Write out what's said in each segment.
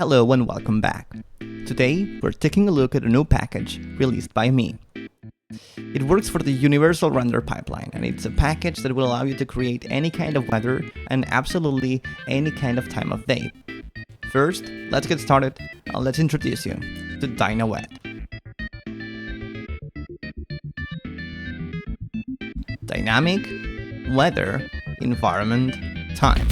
Hello and welcome back. Today, we're taking a look at a new package released by me. It works for the Universal Render Pipeline, and it's a package that will allow you to create any kind of weather and absolutely any kind of time of day. First, let's get started. Let's introduce you to Dyna-Wet. Dynamic, weather, environment, time.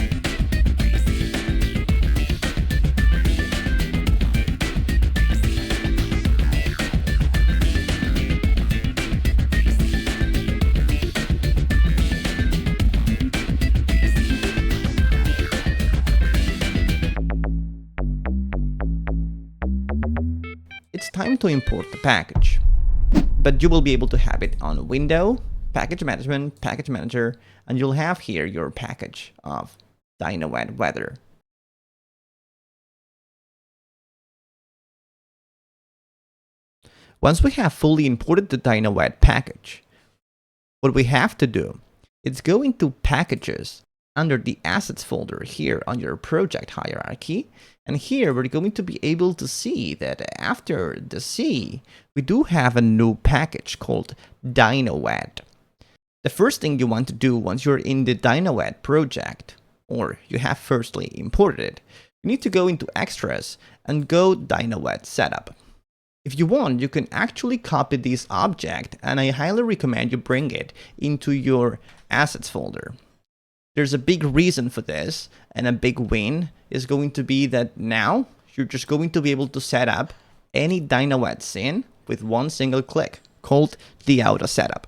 It's time to import the package, but you will be able to have it on Window, Package Management, Package Manager, and you'll have here your package of Dyna-Wet Weather. Once we have fully imported the Dyna-Wet package, what we have to do is go into Packages under the Assets folder here on your project hierarchy. And here we're going to be able to see that after the C, we do have a new package called Dyna-Wet. The first thing you want to do once you're in the Dyna-Wet project, or you have firstly imported it, you need to go into Extras and go Dyna-Wet Setup. If you want, you can actually copy this object, and I highly recommend you bring it into your Assets folder. There's a big reason for this, and a big win is going to be that now you're just going to be able to set up any Dyna-Wet scene with one single click, called the Auto Setup.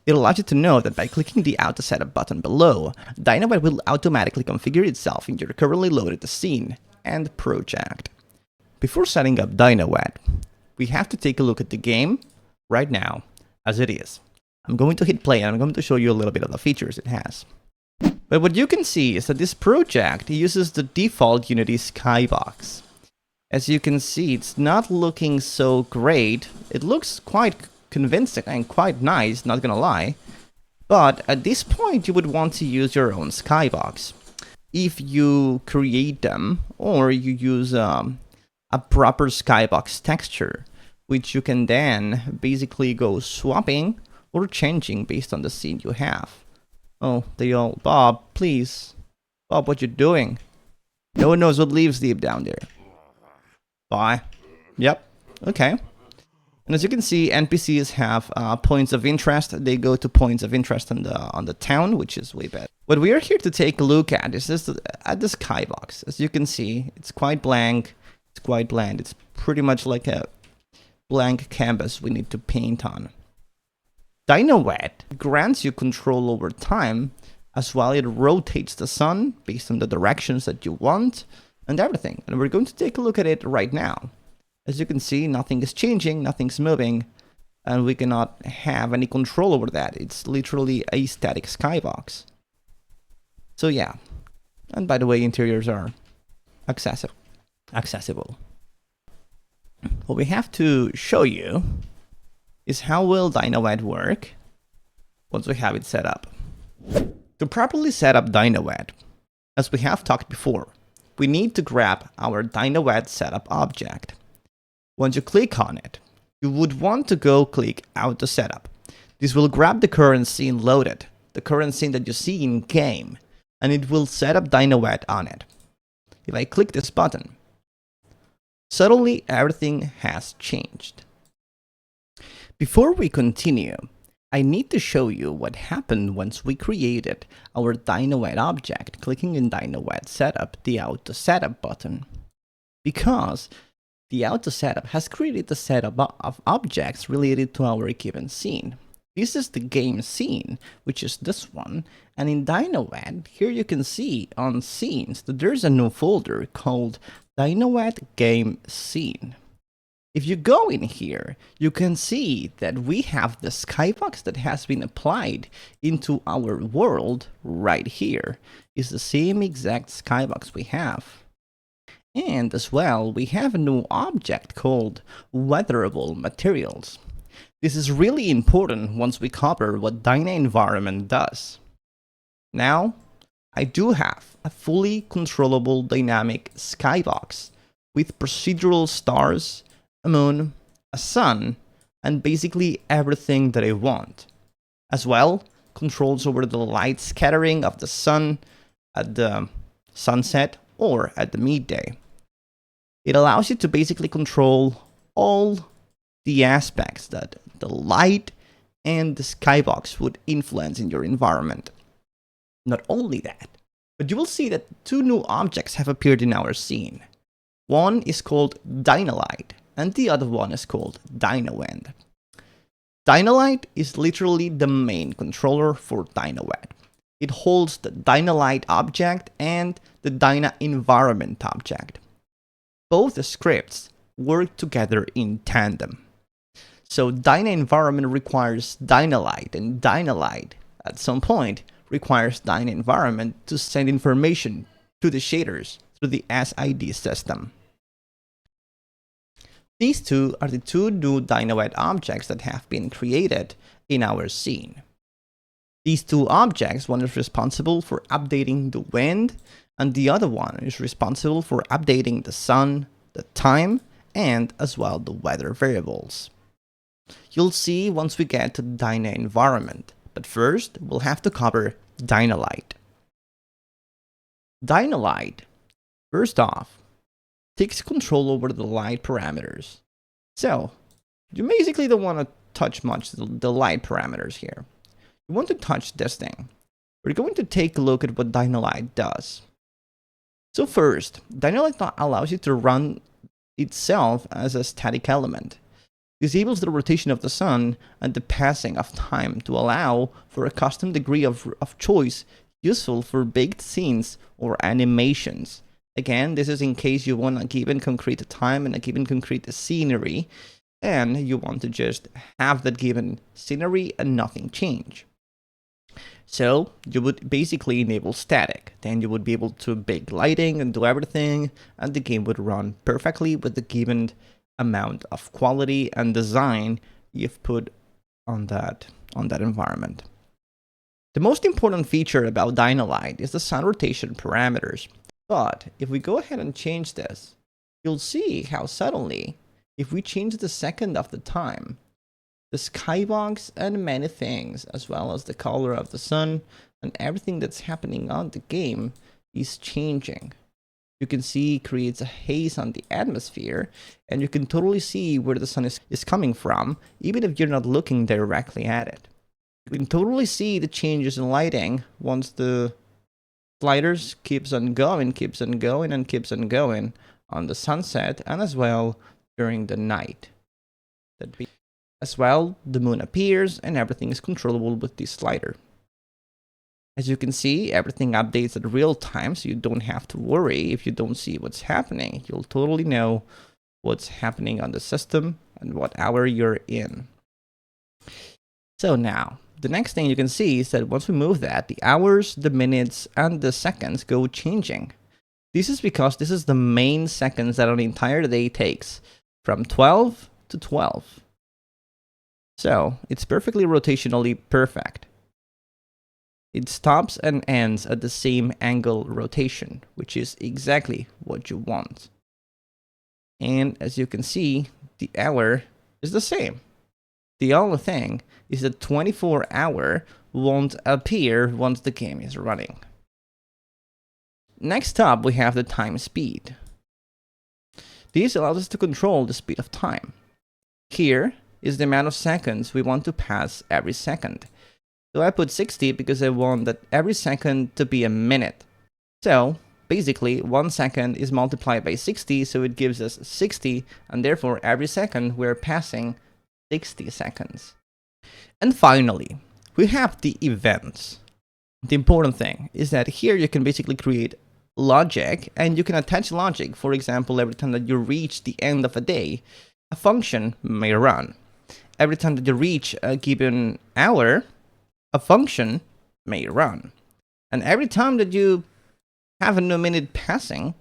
It allows you to know that by clicking the Auto Setup button below, Dyna-Wet will automatically configure itself in your currently loaded scene and project. Before setting up Dyna-Wet, we have to take a look at the game right now as it is. I'm going to hit play and I'm going to show you a little bit of the features it has. But what you can see is that this project uses the default Unity skybox. As you can see, it's not looking so great. It looks quite convincing and quite nice, not gonna lie. But at this point, you would want to use your own skybox. If you create them, or you use a proper skybox texture, which you can then basically go swapping or changing based on the scene you have. Oh, they all, Bob, please. Bob, what you doing? No one knows what leaves deep down there. Bye. Yep, okay. And as you can see, NPCs have points of interest. They go to points of interest on the town, which is way better. What we are here to take a look at is this at the skybox. As you can see, it's quite blank. It's quite bland. It's pretty much like a blank canvas we need to paint on. Dyna-Wet grants you control over time, as well it rotates the sun based on the directions that you want and everything. And we're going to take a look at it right now. As you can see, nothing is changing, nothing's moving, and we cannot have any control over that. It's literally a static skybox. So yeah, and by the way, interiors are accessible. What we have to show you is how will Dyna-Wet work once we have it set up. To properly set up Dyna-Wet, as we have talked before, we need to grab our Dyna-Wet setup object. Once you click on it, you would want to go click Auto Setup. This will grab the current scene loaded, the current scene that you see in game, and it will set up Dyna-Wet on it. If I click this button, suddenly everything has changed. Before we continue, I need to show you what happened once we created our Dyna-Wet object, clicking in Dyna-Wet Setup, the Auto Setup button. Because the Auto Setup has created a set of objects related to our given scene. This is the game scene, which is this one, and in Dyna-Wet, here you can see on scenes that there's a new folder called Dyna-Wet Game Scene. If you go in here, you can see that we have the skybox that has been applied into our world right here. It's the same exact skybox we have. And as well, we have a new object called Weatherable Materials. This is really important once we cover what Dyna Environment does. Now, I do have a fully controllable dynamic skybox with procedural stars, a moon, a sun, and basically everything that I want. As well, controls over the light scattering of the sun at the sunset or at the midday. It allows you to basically control all the aspects that the light and the skybox would influence in your environment. Not only that, but you will see that two new objects have appeared in our scene. One is called DynaLight, and the other one is called DynaWind. DynaLight is literally the main controller for Dyna-Wet. It holds the DynaLight object and the DynaEnvironment object. Both scripts work together in tandem. So DynaEnvironment requires DynaLight, and DynaLight at some point requires DynaEnvironment to send information to the shaders through the SID system. These two are the two new Dyna-Wet objects that have been created in our scene. These two objects, one is responsible for updating the wind, and the other one is responsible for updating the sun, the time, and as well the weather variables. You'll see once we get to the DynaEnvironment, but first we'll have to cover DynaLight. DynaLight, first off, takes control over the light parameters. So, you basically don't want to touch much the light parameters here. You want to touch this thing. We're going to take a look at what DynaLight does. So first, DynaLight allows you to run itself as a static element. Disables the rotation of the sun and the passing of time to allow for a custom degree of choice useful for baked scenes or animations. Again, this is in case you want a given concrete time and a given concrete scenery, and you want to just have that given scenery and nothing change. So you would basically enable static. Then you would be able to bake lighting and do everything, and the game would run perfectly with the given amount of quality and design you've put on that environment. The most important feature about DynaLight is the sun rotation parameters. But if we go ahead and change this, you'll see how suddenly, if we change the second of the time, the skybox and many things, as well as the color of the sun and everything that's happening on the game is changing. You can see it creates a haze on the atmosphere, and you can totally see where the sun is coming from, even if you're not looking directly at it. You can totally see the changes in lighting once the sliders keeps on going on the sunset, and as well during the night. As well, the moon appears and everything is controllable with this slider. As you can see, everything updates at real time, so you don't have to worry if you don't see what's happening. You'll totally know what's happening on the system and what hour you're in. So now, the next thing you can see is that once we move that, the hours, the minutes, and the seconds go changing. This is because this is the main seconds that an entire day takes, from 12 to 12. So, it's perfectly rotationally perfect. It stops and ends at the same angle rotation, which is exactly what you want. And as you can see, the hour is the same. The only thing is that 24-hour won't appear once the game is running. Next up, we have the time speed. This allows us to control the speed of time. Here is the amount of seconds we want to pass every second. So I put 60 because I want that every second to be a minute. So basically 1 second is multiplied by 60, so it gives us 60, and therefore every second we're passing 60 seconds. And finally, we have the events. The important thing is that here you can basically create logic, and you can attach logic. For example, every time that you reach the end of a day, a function may run. Every time that you reach a given hour, a function may run. And every time that you have a new minute passing,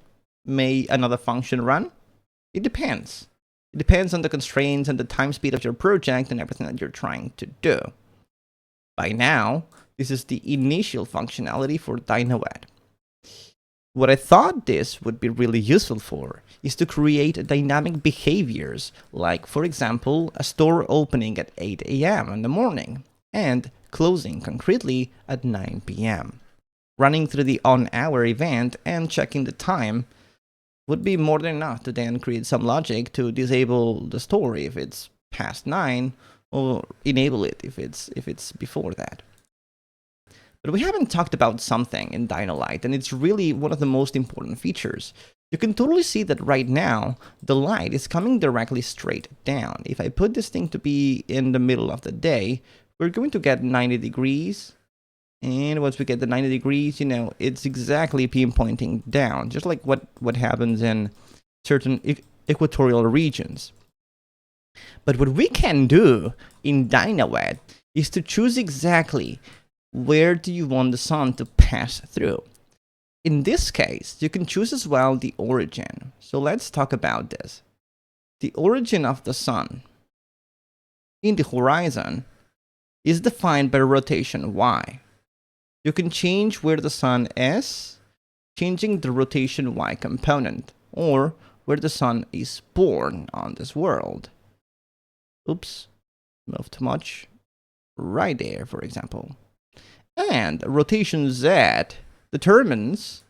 may another function run? It depends. It depends on the constraints and the time speed of your project and everything that you're trying to do. By now, This is the initial functionality for Dyna-Wet. What I thought this would be really useful for is to create dynamic behaviors, like, for example, a store opening at 8 a.m. in the morning and closing concretely at 9 p.m. Running through the on-hour event and checking the time would be more than enough to then create some logic to disable the store if it's past 9, or enable it if it's before that. But we haven't talked about something in DynaLight, and it's really one of the most important features. You can totally see that right now, the light is coming directly straight down. If I put this thing to be in the middle of the day, we're going to get 90 degrees. And once we get the 90 degrees, you know, it's exactly pinpointing down, just like what happens in certain equatorial regions. But what we can do in Dyna-Wet is to choose exactly where do you want the sun to pass through. In this case, you can choose as well the origin. So let's talk about this. The origin of the sun in the horizon is defined by rotation y. You can change where the sun is, changing the rotation y component, or where the sun is born on this world. Oops, moved too much. Right there, for example. And rotation z determines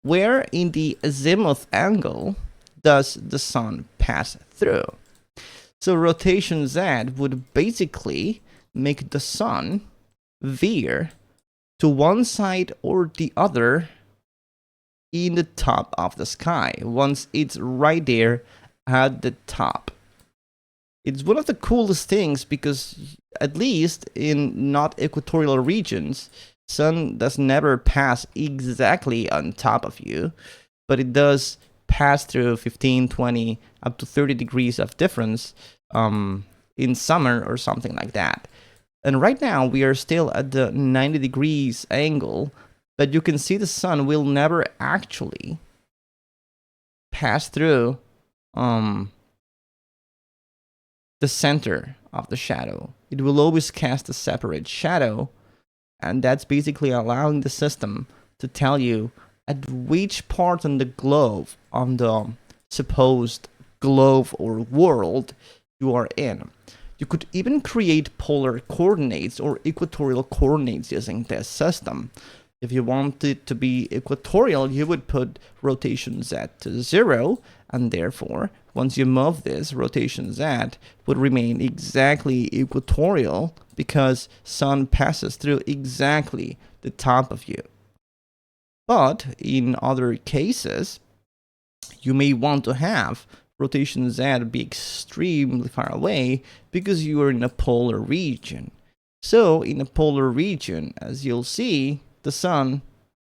where in the azimuth angle does the sun pass through. So rotation z would basically make the sun veer to one side or the other in the top of the sky once it's right there at the top. It's one of the coolest things because, at least in not equatorial regions, sun does never pass exactly on top of you, but it does pass through 15, 20, up to 30 degrees of difference in summer or something like that. And right now we are still at the 90 degrees angle, but you can see the sun will never actually pass through the center of the shadow. It will always cast a separate shadow, and that's basically allowing the system to tell you at which part on the globe, on the supposed globe or world you are in. You could even create polar coordinates or equatorial coordinates using this system. If you want it to be equatorial, you would put rotation z to 0, and therefore, once you move this, rotation z would remain exactly equatorial because sun passes through exactly the top of you. But in other cases, you may want to have rotation z be extremely far away because you are in a polar region. So in a polar region, as you'll see, the sun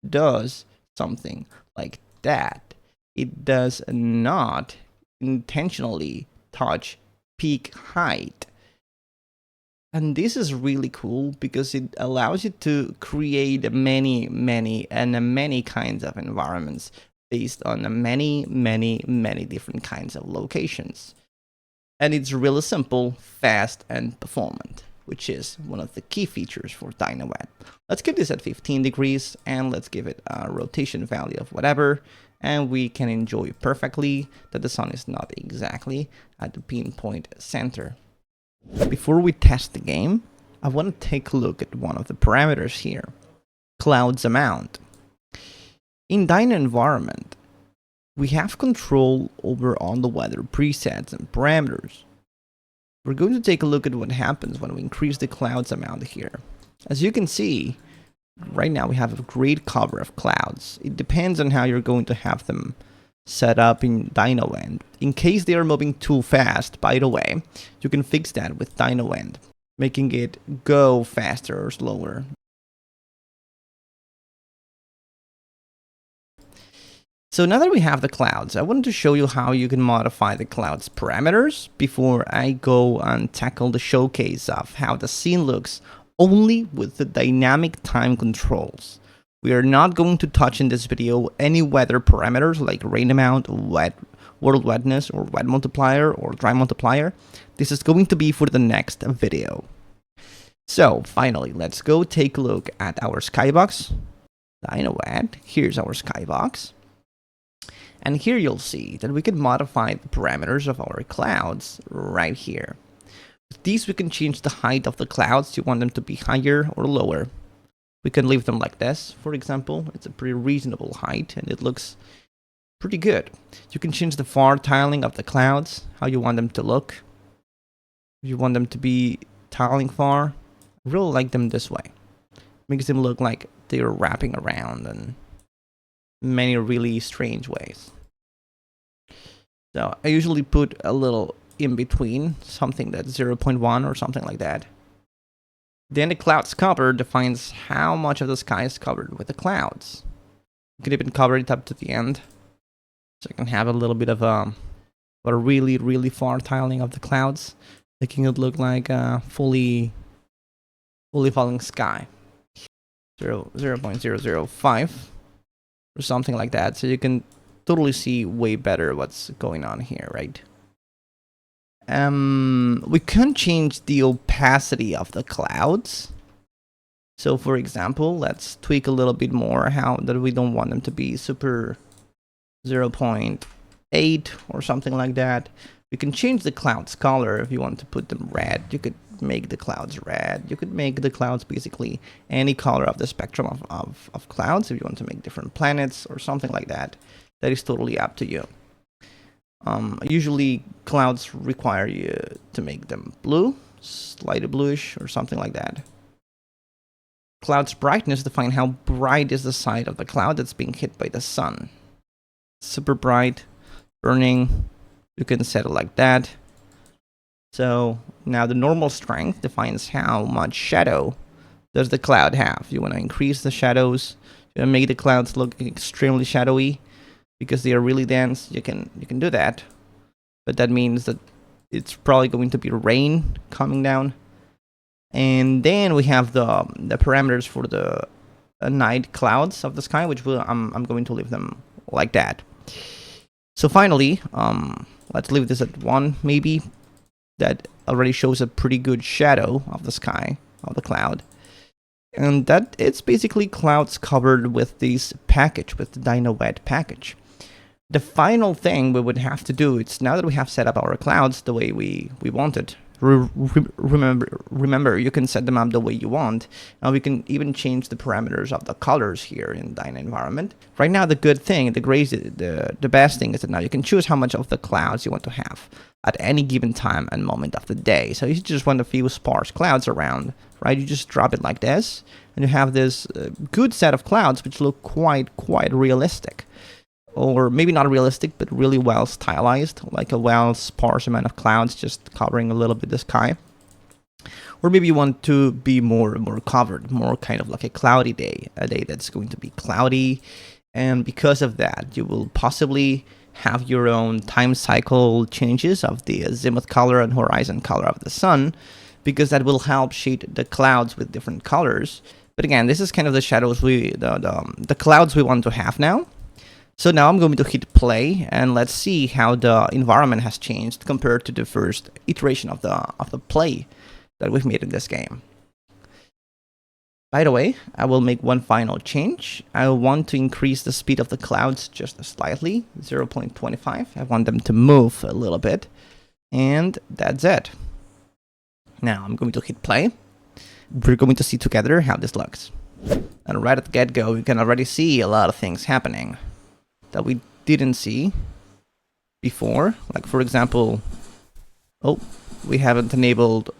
does something like that. It does not intentionally touch peak height. And this is really cool because it allows you to create many kinds of environments based on many different kinds of locations. And it's really simple, fast, and performant, which is one of the key features for Dyna-Wet. Let's give this at 15 degrees, and let's give it a rotation value of whatever, and we can enjoy perfectly that the sun is not exactly at the pinpoint center. Before we test the game, I want to take a look at one of the parameters here, clouds amount. In Dyna environment, we have control over all the weather presets and parameters. We're going to take a look at what happens when we increase the clouds amount here. As you can see, right now we have a great cover of clouds. It depends on how you're going to have them set up in DynaWind. In case they are moving too fast, by the way, you can fix that with DynaWind, making it go faster or slower. So now that we have the clouds, I wanted to show you how you can modify the clouds parameters before I go and tackle the showcase of how the scene looks only with the dynamic time controls. We are not going to touch in this video any weather parameters like rain amount, world wetness, or wet multiplier, or dry multiplier. This is going to be for the next video. So finally, let's go take a look at our skybox. Dyna-Wet. Here's our skybox. And here you'll see that we can modify the parameters of our clouds right here. With these, we can change the height of the clouds. Do you want them to be higher or lower? We can leave them like this, for example. It's a pretty reasonable height and it looks pretty good. You can change the far tiling of the clouds, how you want them to look. If you want them to be tiling far, I really like them this way. Makes them look like they're wrapping around in many really strange ways. So I usually put a little in between, something that's 0.1 or something like that. Then the clouds cover defines how much of the sky is covered with the clouds. You can even cover it up to the end. So you can have a little bit of a really, really far tiling of the clouds, making it look like a fully falling sky. 0.005 or something like that. So you can totally see way better what's going on here, right? We can change the opacity of the clouds. So for example, let's tweak a little bit more how that we don't want them to be super 0.8 or something like that. We can change the clouds color if you want to put them red. You could make the clouds red. You could make the clouds basically any color of the spectrum of clouds if you want to make different planets or something like that. That is totally up to you. Usually clouds require you to make them blue, slightly bluish or something like that. Cloud's brightness define how bright is the side of the cloud that's being hit by the sun. Super bright, burning, you can set it like that. So now the normal strength defines how much shadow does the cloud have. You want to increase the shadows, you want to make the clouds look extremely shadowy because they are really dense. You can do that, but that means that it's probably going to be rain coming down. And then we have the parameters for the night clouds of the sky, which I'm going to leave them like that. So finally, let's leave this at 1 maybe. That already shows a pretty good shadow of the sky, of the cloud. And that it's basically clouds covered with this package, with the Dyna-Wet package. The final thing we would have to do, it's now that we have set up our clouds the way we wanted. Remember, you can set them up the way you want, and we can even change the parameters of the colors here in Dyna environment. Right now, the good thing, the best thing is that now you can choose how much of the clouds you want to have at any given time and moment of the day. So if you just want a few sparse clouds around, right? You just drop it like this, and you have this good set of clouds which look quite realistic. Or maybe not realistic, but really well stylized, like a well sparse amount of clouds just covering a little bit the sky. Or maybe you want to be more covered, more kind of like a cloudy day, a day that's going to be cloudy. And because of that, you will possibly have your own time cycle changes of the azimuth color and horizon color of the sun, because that will help shade the clouds with different colors. But again, this is kind of the shadows the clouds we want to have now. So now I'm going to hit play and let's see how the environment has changed compared to the first iteration of the play that we've made in this game. By the way, I will make one final change. I want to increase the speed of the clouds just slightly, 0.25. I want them to move a little bit, and that's it. Now I'm going to hit play. We're going to see together how this looks. And right at the get-go, you can already see a lot of things happening that we didn't see before. Like, for example, we haven't enabled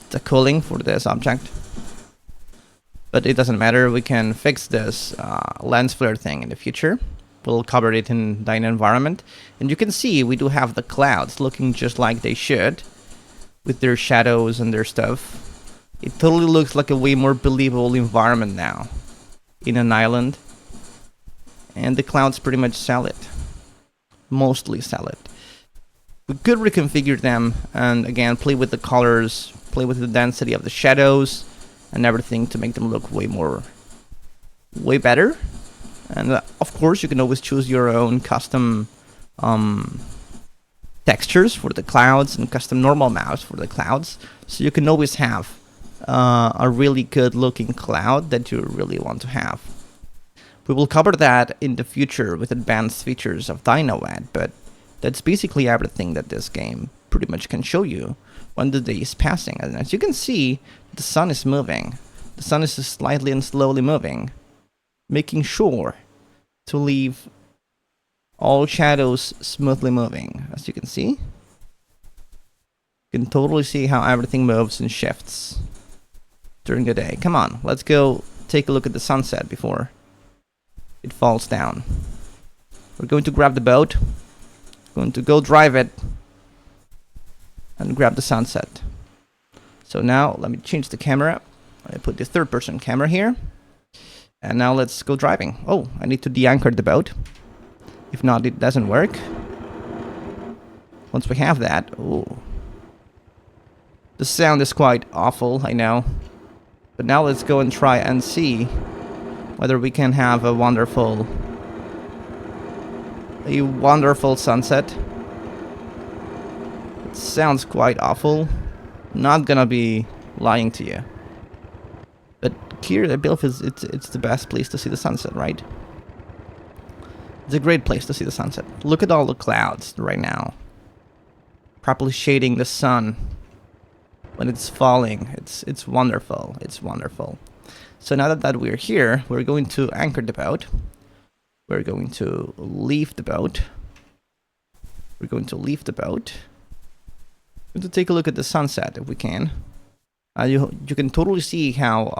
the cooling for this object, but it doesn't matter. We can fix this lens flare thing in the future. We'll cover it in Dyna environment, and you can see we do have the clouds looking just like they should with their shadows and their stuff. It totally looks like a way more believable environment now in an island. And the clouds pretty much sell it. Mostly sell it. We could reconfigure them and again play with the colors, play with the density of the shadows and everything to make them look way better. And of course you can always choose your own custom textures for the clouds and custom normal maps for the clouds, so you can always have a really good looking cloud that you really want to have. We will cover that in the future with advanced features of Dyna-Wet, but that's basically everything that this game pretty much can show you when the day is passing. And as you can see, the sun is moving. The sun is slightly and slowly moving, making sure to leave all shadows smoothly moving. As you can see, you can totally see how everything moves and shifts during the day. Come on, let's go take a look at the sunset before it falls down. We're going to grab the boat, going to go drive it, and grab the sunset. So now let me change the camera. I put the third-person camera here, and now let's go driving. Oh, I need to de-anchor the boat. If not, it doesn't work. Once we have that, oh, the sound is quite awful, I know. But now let's go and try and see whether we can have a wonderful sunset. It sounds quite awful. Not gonna be lying to you. But here, I believe it's the best place to see the sunset, right? It's a great place to see the sunset. Look at all the clouds right now, properly shading the sun when it's falling. It's wonderful. It's wonderful. So now that we're here, we're going to anchor the boat. We're going to leave the boat. We're going to leave the boat. We're going to take a look at the sunset if we can. You can totally see how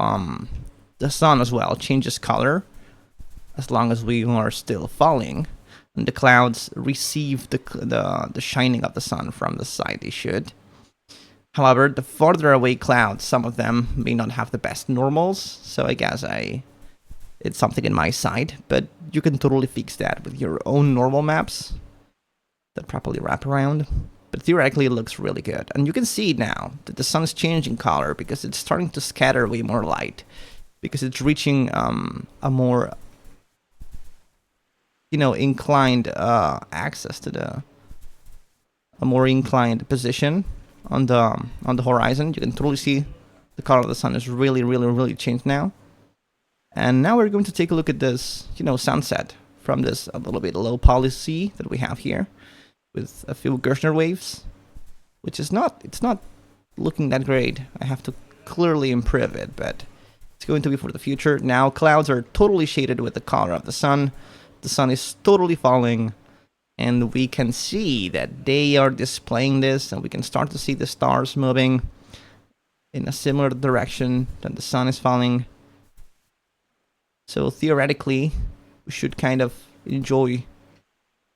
the sun as well changes color as long as we are still falling, and the clouds receive the shining of the sun from the side they should. However, the farther away clouds, some of them may not have the best normals, so I guess it's something in my side, but you can totally fix that with your own normal maps that properly wrap around. But theoretically, it looks really good. And you can see now that the sun is changing color because it's starting to scatter way more light, because it's reaching a more inclined access to a more inclined position on the horizon. You can totally see the color of the sun is really changed now. And now we're going to take a look at this sunset from this a little bit low poly sea that we have here with a few Gershner waves, which is it's not looking that great. I have to clearly improve it, but it's going to be for the future. Now clouds are totally shaded with the color of the sun. The sun is totally falling, and we can see that they are displaying this, and we can start to see the stars moving in a similar direction that the sun is falling. So theoretically, we should kind of enjoy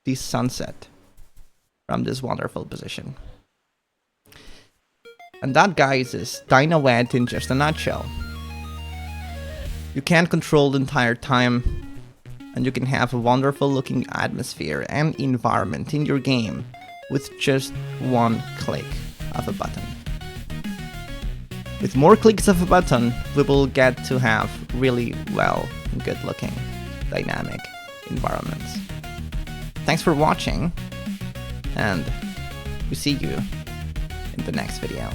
this sunset from this wonderful position. And that, guys, is Dyna-Wet in just a nutshell. You can control the entire time, and you can have a wonderful looking atmosphere and environment in your game with just one click of a button. With more clicks of a button, we will get to have really good looking dynamic environments. Thanks for watching, and we see you in the next video.